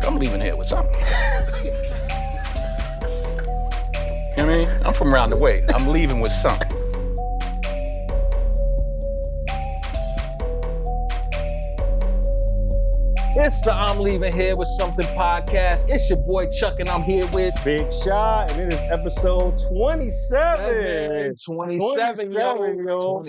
like I'm leaving here with something. You know what I mean? I'm from around the way. I'm leaving with something. It's the I'm Leaving Here With Something podcast. It's your boy Chuck, and I'm here with Big Shot, and it is episode 27. 27, yo.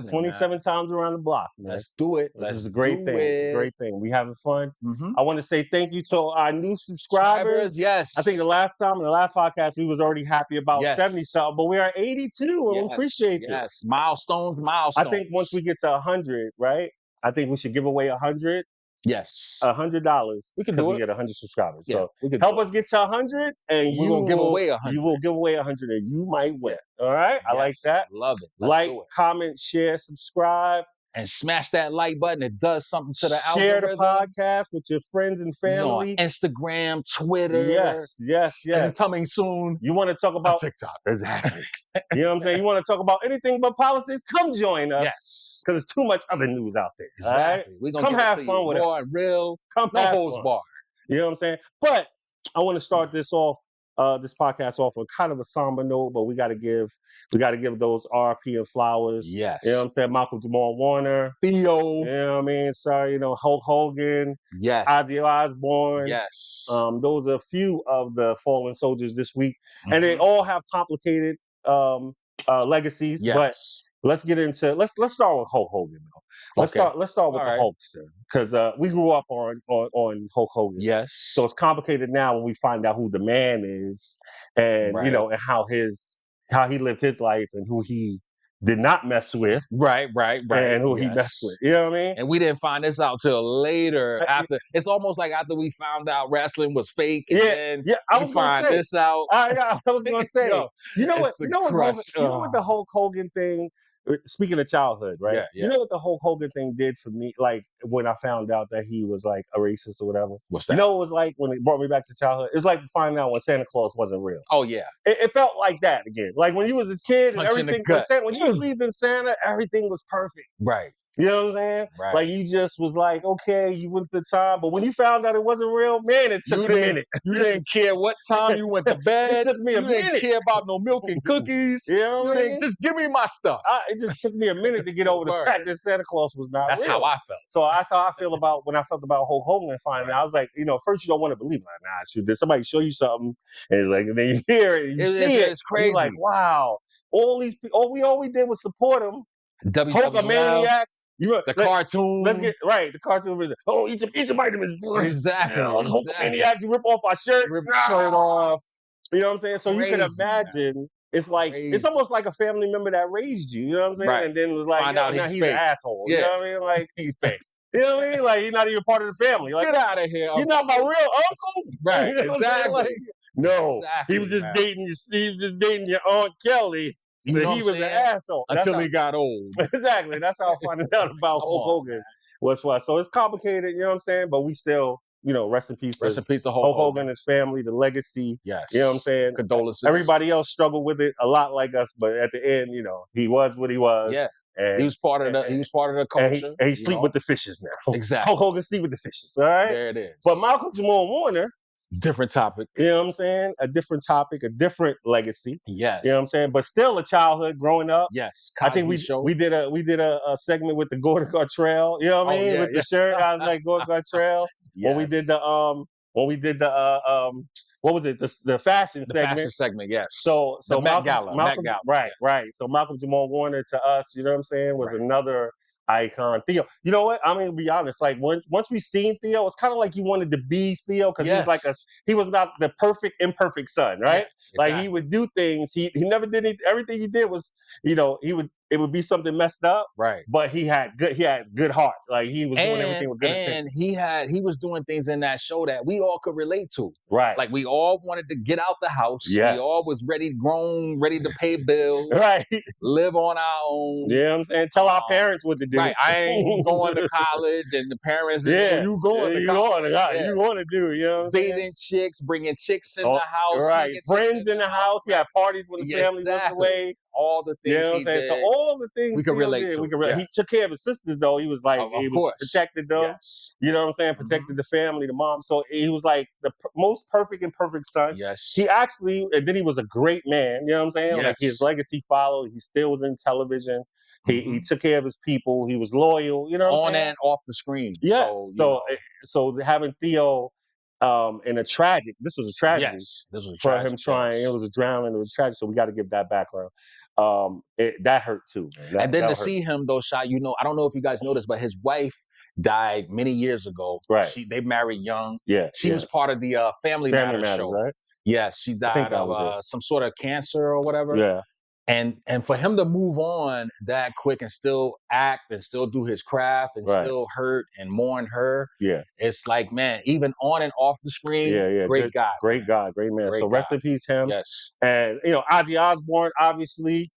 27 times around the block, man. Let's do it. This is a great thing. It's a great thing. We having fun. Mm-hmm. I want to say thank you to our new subscribers. Yes. I think the last podcast, we was already happy about 70 something, but we are 82, and we appreciate you. Yes, milestones. I think once we get to 100, right? I think we should give away 100. Yes. $100 because we get 100 subscribers. Yeah, so help us get to 100, and we will give away 100. You will give away 100, and you might win. All right, I like that. Love it. Let's do it. Comment, share, subscribe, and smash that like button. It does something to the algorithm. Share the podcast with your friends and family. Instagram, Twitter. Yes. And coming soon. You want to talk about TikTok? Exactly. You know what I'm saying? You want to talk about anything but politics? Come join us. Yes. Because there's too much other news out there. Exactly. All right? We're gonna come have fun with raw us. And real. Come no have holds fun. barred. You know what I'm saying? But I want to start this podcast off with kind of a somber note, but we got to give those RP and flowers. Yes. You know what I'm saying? Malcolm Jamal Warner. Theo. You know what I mean? Sorry, Hulk Hogan. Yes. Ozzy Osbourne. Yes. Those are a few of the fallen soldiers this week. Mm-hmm. And they all have complicated legacies. Yes. But let's get into let's start with Hulk Hogan though. Let's start with the Hulkster, because we grew up on Hulk Hogan. Yes. So it's complicated now when we find out who the man is, and and how he lived his life, and who he did not mess with. Right. And who he messed with. You know what I mean? And we didn't find this out till later. After it's almost like after we found out wrestling was fake. And I was find this out. I was gonna say. You know what the Hulk Hogan thing. Speaking of childhood, right? Yeah. You know what the Hulk Hogan thing did for me? Like when I found out that he was like a racist or whatever. What's that? You know what it was like when it brought me back to childhood? It's like finding out when Santa Claus wasn't real. Oh yeah. It felt like that again. Like when you was a kid and everything. When you believed in Santa, everything was perfect. Right. You know what I'm saying? Right. Like you just was like, okay, you went to time, but when you found out it wasn't real, man, it took a minute. You didn't care what time you went to bed. It took me a minute. You didn't care about no milk and cookies. You know what I mean? Just give me my stuff. It just took me a minute to get over the fact that Santa Claus was not real. That's how I felt. So that's how I feel about when I felt about Hulk Hogan finding out. I was like, first you don't want to believe it. Nah, did somebody show you something? And then you hear it, and you see it. It's crazy. You're like, wow, all we did was support him. Hulkamaniacs. The cartoon. Let's get right. The cartoon was each a vitamins. Exactly. Hulkamaniacs, you rip off our shirt. Rip the shirt off. You know what I'm saying? So you can imagine. It's like it's almost like a family member that raised you. You know what I'm saying? Right. And then was like, now he's an asshole. Yeah. You know what I mean? Like he's fake. You know what I mean? Like he's not even part of the family. Like get out of here. You're not my real uncle. Right. You know exactly. No. Exactly, he was just dating your Aunt Kelly. But he was an asshole. Until he got old. Exactly. That's how I found out about Hulk Hogan. Was why. So it's complicated, you know what I'm saying? But we still, rest in peace. Rest in peace to Hulk Hogan and his family, the legacy. Yes. You know what I'm saying? Condolences. Everybody else struggled with it a lot like us, but at the end, he was what he was. Yeah. And he was part of the culture. And he sleep with the fishes now. Exactly. Hulk Hogan sleep with the fishes. All right. There it is. But Malcolm Jamal Warner. Different topic. You know what I'm saying? A different topic, a different legacy. Yes. You know what I'm saying? But still a childhood growing up. Yes. I think we did a segment with the Gordon Gartrell. You know what I mean? With the shirt. I was like Gordon Gartrell. Yes. When we did the what was it? The fashion segment. The fashion segment, yes. So Met Gala. Right. So Malcolm Jamal Warner to us, you know what I'm saying, was another icon. Theo, you know what? I'm gonna be honest. Like once we seen Theo, it's kind of like you wanted to be Theo because he was not the perfect imperfect son, right? Yeah, exactly. Like he would do things. He never did everything he did was it would be something messed up, right? But he had good heart. Like he was doing everything with good intention. And he was doing things in that show that we all could relate to, right? Like we all wanted to get out the house. Yes. We all was ready to pay bills, right? Live on our own. You know what I'm saying? Tell our parents what to do. Right. I ain't going to college, and the parents, you going to college. You want to do, you know what I'm saying? Dating chicks, bringing chicks in the house. Right. Friends in the house. Yeah, parties when the family was away. all the You things know what I'm he saying? So did, all the we things could Theo relate did, we to. could. Yeah, He took care of his sisters though. He was like, of he was course. protected them. Yes. You know what I'm saying? Mhm. Protected the family, the mom. So he was like the most perfect and perfect son. He Yes. actually, and then he was a great man. You know what I'm saying? Like his Yes. legacy followed. He still was in television. He Mhm. took care of his people. He was loyal. You know what I'm On saying? and off the screen. So, Yes. So having Theo in a tragic, this was a tragedy yes, this was for him tragic. trying. It Yes. was a drowning. It was tragic. So we got to give that background. That hurt too, man. And then That to hurt. see him though, Shy, I don't know if you guys noticed, but his wife died many years ago. Right. They married young. Yeah. She Yeah. was part of the Family Family Matters Matters, show. right? Yes, she I think died that of was it. some sort of cancer or whatever. Yeah. And for him to move on that quick and still act and still do his craft and Right. still hurt and mourn her, Yeah. it's like, man, even on and off the screen, Yeah. Yeah. great Good. guy, man. Great guy. Great man. So Great guy. rest in peace, him. Yes. And Ozzy Osbourne, obviously,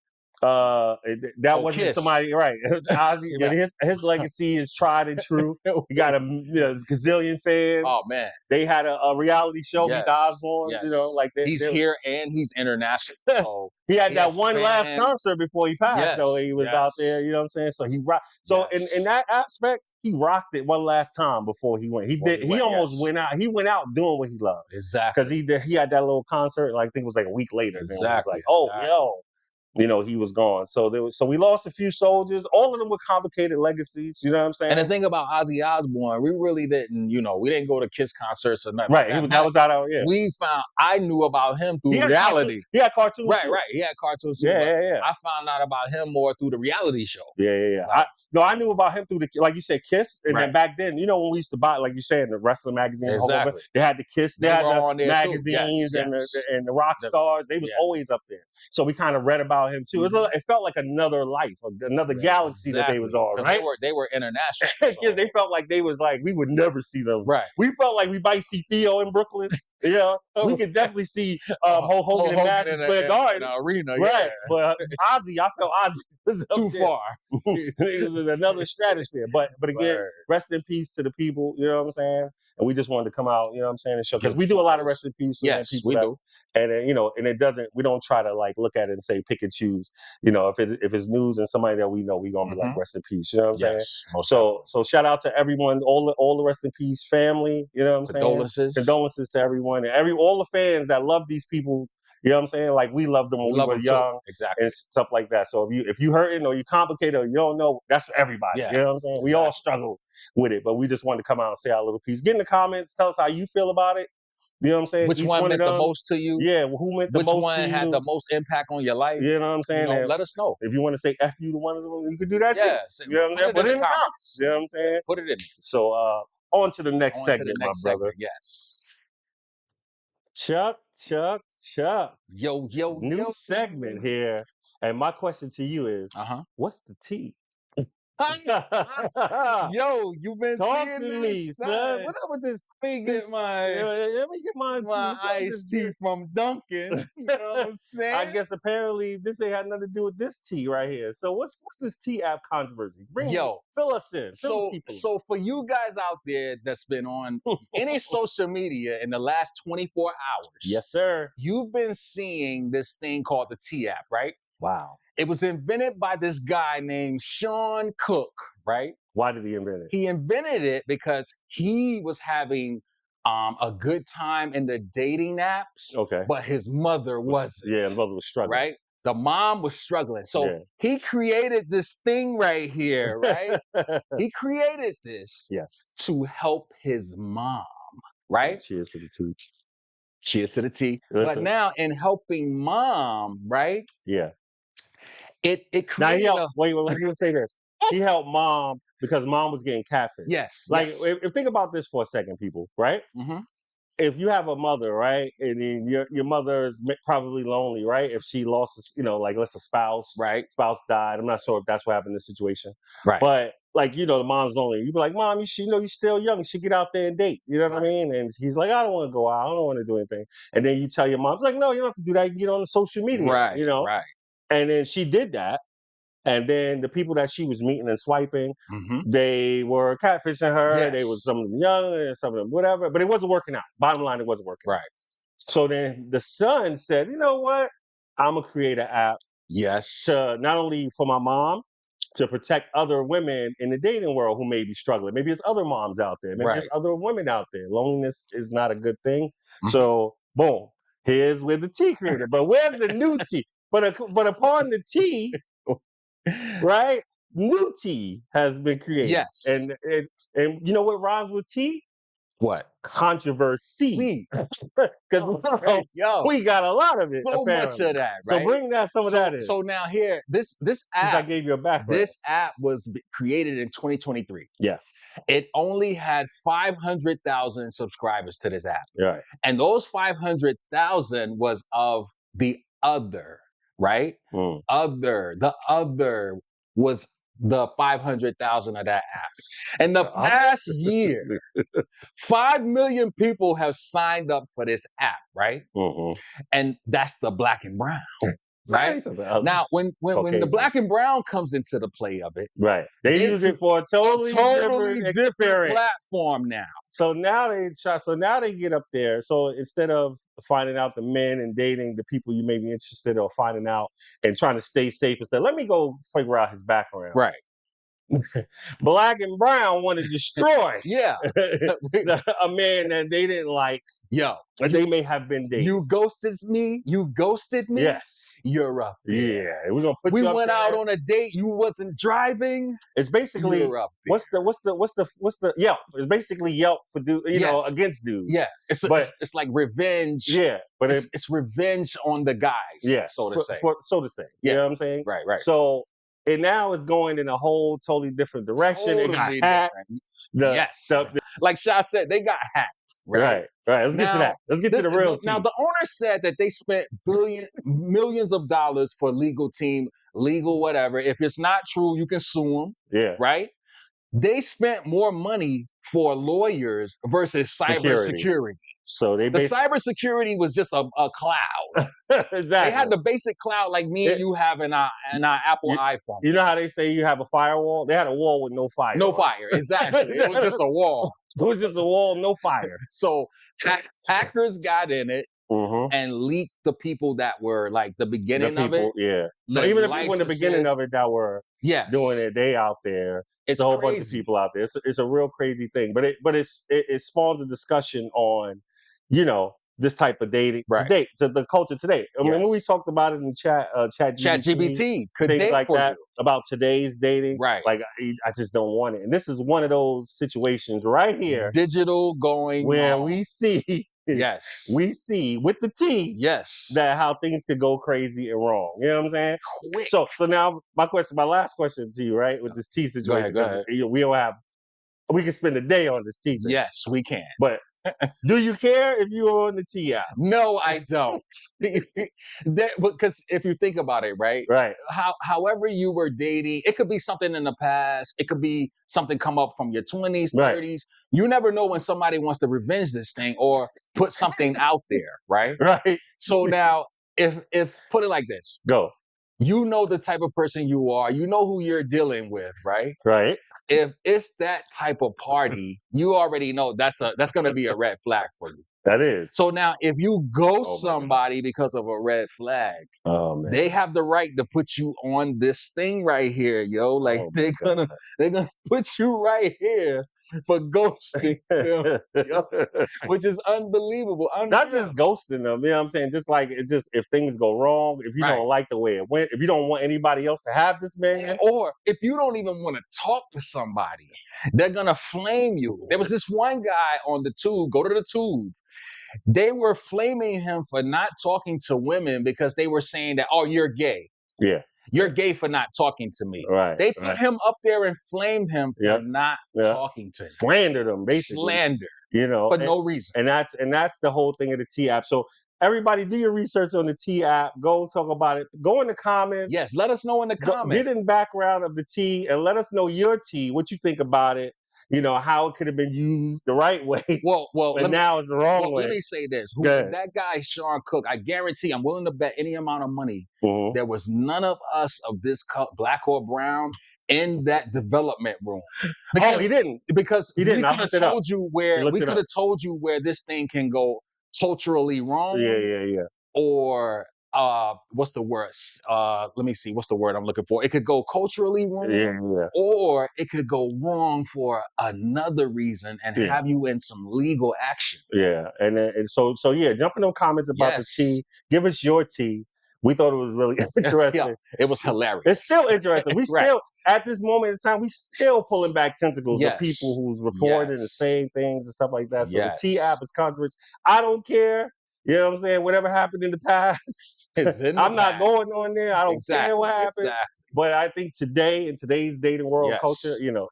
that Oh, wasn't Kiss. somebody, right? Ozzy, but Yeah. his legacy is tried and true. He got a gazillion Oh fans. man. They had a reality show, Meet the Yes. Osbournes. Yes. Like He's they here and he's international. So he had he that has one last fans. concert before he passed, though. Yes. He was out there, Yes. you know what I'm saying? So he rocked. So in Yes. that aspect, he rocked it one last time before he went. He Before did. he He went, almost yes. went out. He went out doing what he loved because Exactly. he had that little concert. Like, I think it was like a week later. Then it was Exactly. like, oh Exactly. yo, he was gone. So we lost a few soldiers. All of them with complicated legacies. You know what I'm And the saying? thing about Ozzy Osbourne, we really didn't, we didn't go to Kiss concerts or nothing like Right. that. That But was out of yeah. I knew about him He through had cartoon. reality. He had cartoons Right, too. right. He had cartoons too, Yeah, but yeah, yeah. I found out about him more through the reality show. Yeah, yeah, yeah. Like, I knew about him through like you said, Kiss, and right. then back then, when we used to buy, like you said, the wrestling magazines, all over, Exactly. they had the Kiss, they They had were the on there too. Yes, magazines and yes. the rock The, stars. They was yeah. always up there, so we kind of read about him too. Mhm. It felt like another life, another galaxy that they was Exactly. on, Because right? they were international. Yeah, they So felt like they was like we would never see them. right. We felt like we might see Theo in Brooklyn. Yeah, we could definitely see Hulk Hogan in Hogan Madison Square Garden. in a arena, Right, yeah. but Ozzy, I felt Ozzy was up Too there. far. He was in another stratosphere. But again, Word. rest in peace to the people. You know what I'm saying? And we just wanted to come out. You know what I'm saying? And show because Give we do a lot of flowers. rest in peace and Yes, people we that. do. And and it doesn't. We don't try to like look at it and say pick and choose. If it's news and somebody that we know, we gonna be like Hmm. rest in peace. You know what I'm saying? Yes, most So shout out to everyone, all the rest in peace family. You know what I'm saying? condolences. Condolences to everyone and all the fans that love these people. You know what I'm saying? Like we loved them when We we love were them too. young and Exactly. stuff like that. So if you hurting or you complicated or you don't know, that's for everybody. Yeah, You know what I'm saying? We all exactly. struggle with it, but we just wanted to come out and say our little piece. Get in the comments, tell us how you feel about it. You know what I'm saying? Which Each one one of meant the them, most to you? yeah, who meant the Which most to one had the you? most impact on your life? You know what I'm saying? And Let us know. if you want to say F you to one of them, you could do that too. Yes, You know what I'm put saying? it Put in it the in the comments. comments. You know what I'm Yeah, saying? put it in. So on to the next On to the segment, my next brother. segment. Yes. Chuck. Yo, yo, New yo. segment here. And my question to you is, Uh-huh. what's the T? Yo, you been Talk seeing to this, me, son. son? What up with this? Let me get This let me get mine too. my What's up with this iced tea dude? from Dunkin'. You know what I'm I saying? guess apparently this ain't had nothing to do with this tea right here. So what's this tea app controversy? Yo, Fill us in, fill the so people so for you guys out there that's been on in. any social media in the last 24 hours, Yes, sir. you've been seeing this thing called the T app, right? Wow. It was invented by this guy named Sean Cook, right? Why did he invent it? He invented it because he was having a good time in the dating apps, Okay. but his mother wasn't, Yeah, the mother was struggling. right? The mom was struggling. So Yeah. he created this thing right here, right? He created this Yes. to help his mom, right? Cheers to the two. Cheers to the T. But Listen. now in helping mom, right? Yeah. It Now he created helped. a Wait. Let me say this. He helped mom because mom was getting catfish. yes, Like, yes. if think about this for a second, people. Right? Hmm. If you have a mother, right, and then your mother is probably lonely, right? If she lost, like let's say Right, spouse died. I'm not sure if that's what happened in this situation, right, but like the mom's lonely. You be like, mom, you're still young. You should get out there and date. You know what I right, mean? And he's like, I don't want to go out. I don't want to do anything. And then you tell your mom, it's like, no, you don't have to do that. You can get on the social media. right, right. And then she did that. And then the people that she was meeting and swiping, Hmm. they were catfishing her. They was Yes, some of them young and some of them whatever, but it wasn't working out. Bottom line, it wasn't working out. right. So then the son said, you know what? I'm gonna create an app Yes. to not only for my mom, to protect other women in the dating world who may be struggling. Maybe it's other moms out there. Maybe Right. it's other women out there. Loneliness is not a good thing. Mhm. So, boom, here's where the tea created. But where's the new tea? But upon the tea, right? New tea has been created. Yes. And you know what rhymes with tea? What? Controversy. See, Because now yo, we got a lot of it, so much apparently. of that, So right? bring that some of that in. So now here, this Since I app, gave you a background. was created in 2023. Yes. It only had 500,000 subscribers to this app. Right. And those 500,000 was of the other, right? Mm. The other was the 500,000 of that app. In the past year, 5 million people have signed up for this app, right? Mm-hmm. And that's the black and brown, right? So the other Now, when the Caucasian. black and brown comes into the play of it, Right. They they use it for a totally different different experience. platform now. So now they get up there. So instead of finding out the men and dating the people you may be interested in, or finding out and trying to stay safe and say, let me go figure out his background. Right. Black and brown want to destroy Yeah. a man that they didn't like, Yo, that they may have been dating. you ghosted me. You ghosted me. Yes. You're up there. Yeah. We're gonna put We you up went there. out on a date. You wasn't driving. It's basically You're up there. what's the Yelp? It's basically Yelp for Yes. against dudes. Yeah, it's like revenge. Yeah, but It's revenge on the guys. yes, So to say. so to say. Yeah. You know what I'm saying? Right. Right. So it now is going in a whole totally different direction. It got Totally hacked. different. Yes. Like Sha said, they got hacked. Right. Right. Let's get to that. Let's get to the real Now tea. the owner said that they spent millions of dollars for legal team, legal whatever. If it's not true, you can sue them. Yeah. Right. They spent more money for lawyers versus Security. cybersecurity. So they The cybersecurity was just a cloud. exactly. They had the basic cloud like me and you have in our Apple iPhone. You know how they say you have a firewall? They had a wall with no fire. No fire, exactly. It was just a wall. It was just a wall, no fire. So hackers got in it and leaked the people that were like the beginning of it. Yeah. So even the people in the beginning of it that were doing it, they out there. It's a whole bunch of people out there. It's a real crazy thing. But it spawns a discussion on, this type of dating today, to the culture today. I mean, when we talked about it in chat GPT could things date like for that you. about today's dating. Right. Like I just don't want it. And this is one of those situations right here. Digital going where on. we see Yes. we see with the T that how things could go crazy and wrong. You know what I'm saying? Quick. So now my last question to you, right? With this T situation. Go ahead. We can spend a day on this T thing. Yes, we can. But do you care if you're on the T app? No, I don't. Because if you think about it, right? Right. However you were dating, it could be something in the past. It could be something come up from your 20s, 30s. You never know when somebody wants to revenge this thing or put something out there, right? Right. So now, if put it like this, go. You know the type of person you are. You know who you're dealing with, right? Right. If it's that type of party, you already know that's going to be a red flag for you. That is. So now, if you ghost somebody because of a red flag, they have the right to put you on this thing right here, yo. Like they're gonna put you right here for ghosting them, yo, which is unbelievable. Not just ghosting them, you know what I'm saying? Just like it's just if things go wrong, if you don't like the way it went, if you don't want anybody else to have this man, or if you don't even want to talk to somebody, they're gonna flame you. There was this one guy on the tube. Go to the tube. They were flaming him for not talking to women because they were saying that, oh, you're gay. Yeah. You're gay for not talking to me. Right. They put him up there and flamed him for not talking to him. Slandered him, basically. Slander. For no reason. And that's the whole thing of the T app. So everybody do your research on the T app. Go talk about it. Go in the comments. Yes, let us know in the comments. Get in background of the T and let us know your T, what you think about it. How it could have been used the right way. Well, and now it's the wrong way. Let me say this. That guy, Sean Cook, I guarantee, I'm willing to bet any amount of money, there was none of us of this black or brown in that development room. He didn't. Because he didn't. we could have told you where this thing can go culturally wrong. Yeah. Or what's the word? Let me see. What's the word I'm looking for? It could go culturally wrong, Yeah. or it could go wrong for another reason and Yeah. have you in some legal action. Yeah, and so yeah, jump in those comments about the Yes. tea. Give us your tea. We thought it was really interesting. Yeah, it was hilarious. It's still interesting. We Right. still, at this moment in time, we still pulling back tentacles of people Yes. who's reporting and Yes. saying things and stuff like that. So the T Yes. app is controversial. I don't care. You know what I'm saying? Whatever happened in the past, It's in the I'm not past. going on there. I don't care Exactly. what happened. Exactly. But I think today, in today's dating world culture, Yes. you know,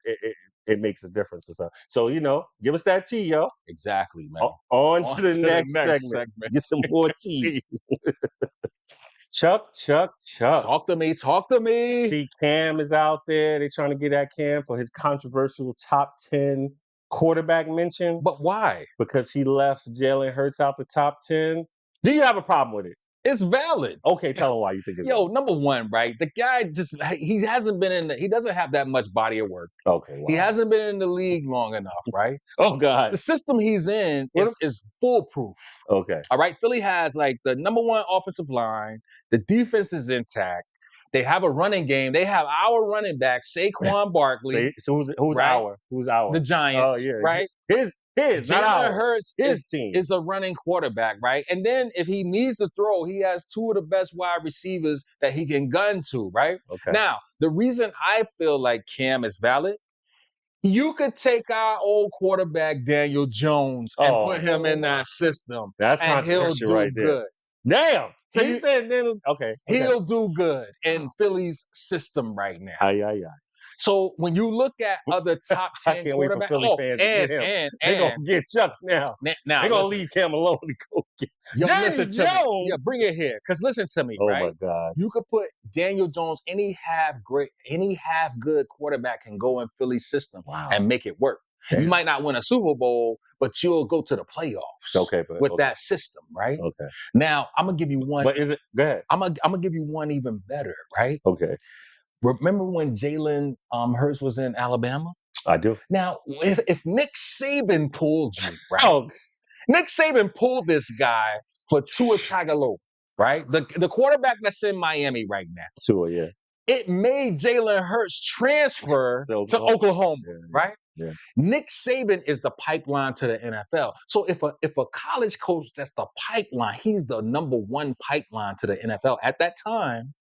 it makes a difference and stuff. So, you know, give us that tea, yo. Exactly, man. On On to the to the next next segment. segment. Get some more tea. Tea. Chuck. Talk to me. Talk to me. See, Cam is out there. They're trying to get at Cam for his controversial top 10 quarterback mention But why? because he left Jalen Hurts out the top 10. Do you have a problem with it? It's valid. Okay, tell him why you think it's Yo, valid. number one, right? The guy he hasn't been in he doesn't have that much body of work. Okay, wow. He hasn't been in the league long enough, right? Oh, God. The system he's in What is foolproof. Okay. All right. Philly has like the number one offensive line. The defense is intact. They have a running game. They have our running back, Saquon Barkley, So who's right? our? Who's our? The Oh, Giants, yeah. right? His, not Jalen ours. Hurts His team. is a running quarterback, right? And then if he needs to throw, he has two of the best wide receivers that he can gun to, right? Okay. Now, the reason I feel like Cam is valid, you could take our old quarterback Daniel Jones and put him in that system, That's and he'll controversial do right there. good. Damn. So you said then okay. He'll do good in Philly's system right now. Aye, aye, aye. So when you look at other top I 10 can't wait for quarterbacks, Philly fans to get him. They're gonna get Chuck now. now They're gonna listen, leave Cam alone to go get Daniel listen to me. Yeah, Jones. bring it here. Because listen to me, Oh right? my God. You could put Daniel Jones, any half good quarterback can go in Philly's system and make it work. Damn. You might not win a Super Bowl, but you'll go to the playoffs with that system, right? Okay. Now, I'm gonna give you one. But is it go ahead? I'm gonna give you one even better, right? Okay. Remember when Jalen Hurts was in Alabama? I do. Now, if Nick Saban pulled you, right? Oh, Nick Saban pulled this guy for Tua Tagovailoa, right? The quarterback that's in Miami right now. Tua, yeah. It made Jalen Hurts transfer to Oklahoma, right? Yeah. Nick Saban is the pipeline to the NFL. So if a college coach that's the pipeline, he's the number one pipeline to the NFL at that time.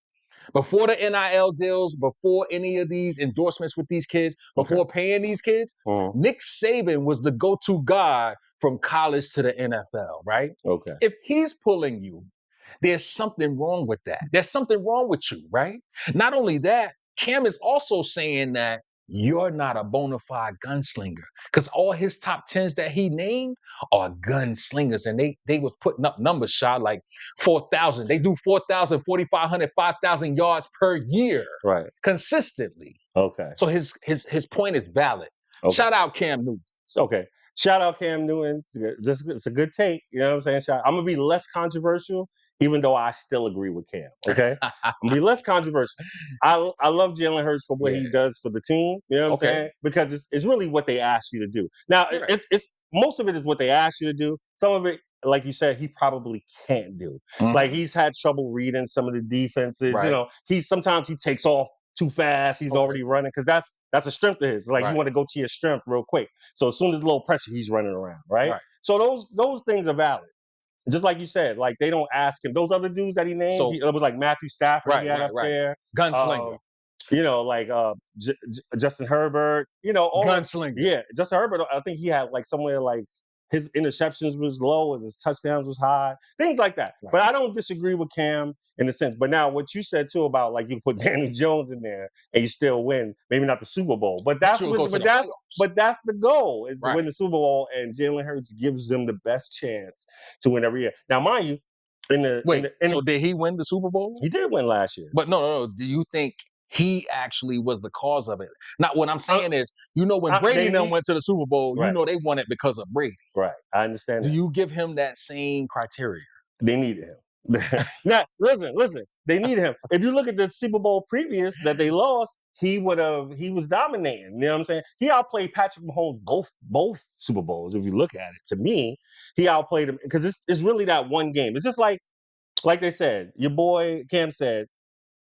Before the NIL deals, before any of these endorsements with these kids, before paying these kids, Nick Saban was the go-to guy from college to the NFL, right? Okay. If he's pulling you, there's something wrong with that. There's something wrong with you, right? Not only that, Cam is also saying that you're not a bona fide gunslinger because all his top 10s that he named are gunslingers, and they was putting up numbers, shot like 4,000. They do 4,000, 4,500, 5,000 yards per year, right, consistently. Okay. So his point is valid. Okay. Shout out Cam Newton. Okay. Shout out Cam Newton. It's a good take. You know what I'm saying? I'm gonna be less controversial, even though I still agree with Cam. Okay. I'm gonna be less controversial. I love Jalen Hurts for what he does for the team. You know what I'm saying? Because it's really what they ask you to do. Now it's most of it is what they ask you to do. Some of it, like you said, he probably can't do. Like he's had trouble reading some of the defenses. You know, sometimes he takes off too fast. He's already running because that's a strength of his. Like you want to go to your strength real quick. So as soon as a little pressure, he's running around, right? So those things are valid. Just like you said, like they don't ask him. Those other dudes that he named, it was like Matthew Stafford he had up there. Gunslinger. You know, like Justin Herbert, you know, all gunslinger. Yeah, Justin Herbert, I think he had like somewhere like his interceptions was low and his touchdowns was high, things like that. But I don't disagree with Cam in a sense. But now what you said too about like you put Daniel Jones in there and you still win, maybe not the Super Bowl, but that's the goal is to win the Super Bowl, and Jalen Hurts gives them the best chance to win every year. Now, mind you, so did he win the Super Bowl? He did win last year. But no. Do you think he actually was the cause of it? Not what I'm saying is, when Brady and them went to the Super Bowl, they won it because of Brady. Right. I understand Do you give him that same criteria? They needed him. Now, listen. They needed him. If you look at the Super Bowl previous that they lost, he was dominating. You know what I'm saying? He outplayed Patrick Mahomes both Super Bowls. If you look at it, to me, he outplayed him because it's really that one game. It's just like like they said, your boy Cam said,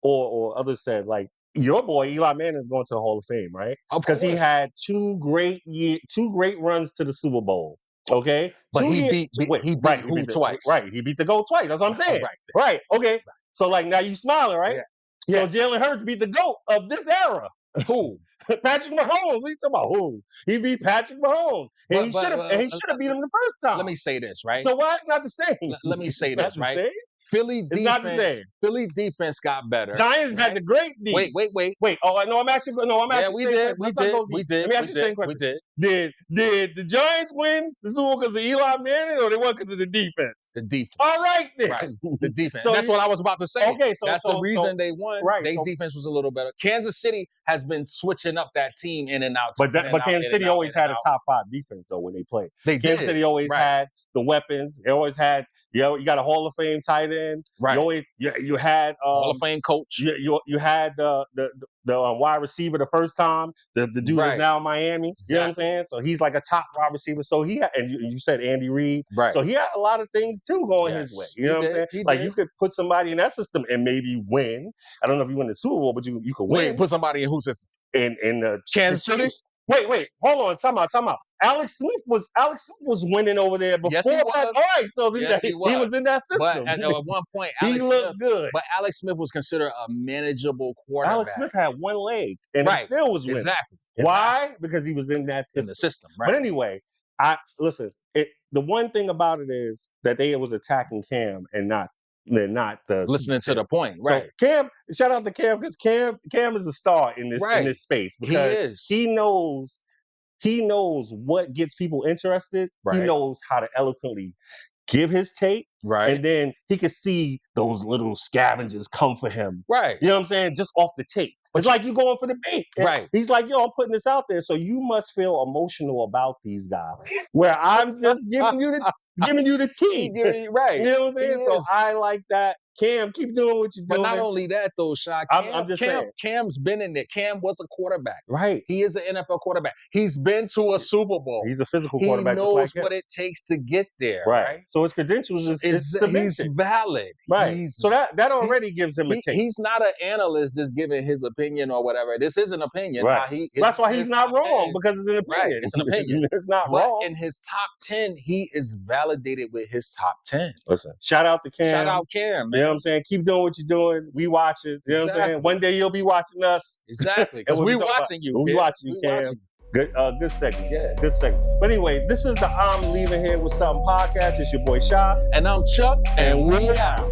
or others said, like your boy Eli Manning is going to the Hall of Fame, right? Of Because he course. had two great runs to the Super Bowl. Okay, But he years. beat Wait, he right? beat who twice? Right, he beat the GOAT twice. That's what I'm saying. Right. Right. Okay. So like now you smiling, right? Yeah. So Jalen Hurts beat the GOAT of this era. Who? Patrick Mahomes. What are you talking about? Who? He beat Patrick Mahomes, and he should have beat him the first time. Let me say this, right? So why it's not the same? Let me say It's not this, the right? same? Philly It's not the defense. same. Philly defense got better. Giants had the great D. Wait. Oh, no, I'm actually Yeah, we did. Let's not go deep. Let me ask you the same question. Did the Giants win the Super Bowl because of Eli Manning, or they won because of the defense? The defense. All right, then. Right. The defense. So that's what I was about to say. Okay, that's the reason they won. Right. Their defense was a little better. Kansas City has been switching up that team in and out. But Kansas City always had a top 5 defense though when they played. Kansas City always had the weapons. They always had. You got a Hall of Fame tight end. Right. You always you had Hall of Fame coach. You had the wide receiver the first time. The dude is now in Miami. Exactly. You know what I'm saying? So he's like a top wide receiver. So he had, and you said Andy Reid. Right. So he had a lot of things too going his way. You know what I'm saying? Like you could put somebody in that system and maybe win. I don't know if you win the Super Bowl, but you could win. Wait, put somebody in whose system? In the Kansas City. Wait, hold on, time out. Alex Smith was winning over there before. Yes, he was. All right, so he was in that system. But at one point, he looked good. But Alex Smith was considered a manageable quarterback. Alex Smith had one leg, and he still was winning. Exactly. Why? Because he was in that system. In the system, right? But anyway, listen. The one thing about it is that they was attacking Cam and not the listening to the point, right? So Cam, shout out to Cam because Cam is a star in this space because he knows what gets people interested. Right. He knows how to eloquently give his take, right? And then he can see those little scavengers come for him, right? You know what I'm saying? Just off the tape. It's like you going for the bait, right? He's like, yo, I'm putting this out there, so you must feel emotional about these guys. Where I'm just giving you the tea, right? You know what I'm saying? So I like that. Cam, keep doing what you're doing. But not only that, though, Shaq. I'm just saying. Cam's been in there. Cam was a quarterback. Right. He is an NFL quarterback. He's been to a Super Bowl. He's a physical quarterback. He knows what it takes to get there. Right. So his credentials is he's valid. Right. So that already gives him a take. He's not an analyst just giving his opinion or whatever. This is an opinion. Right. That's why he's not wrong, because it's an opinion. Right. It's an opinion. It's not wrong. In his top 10, he is validated with his top 10. Listen, shout out to Cam. Shout out Cam, man. You know what I'm saying? Keep doing what you're doing. We watch it. You know what I'm saying? One day you'll be watching us. Exactly. Because we watching you. We watching you, Cam. Good segment. Yeah. Good segment. But anyway, this is the I'm Leaving Here with Something podcast. It's your boy Sha. And I'm Chuck. And we out.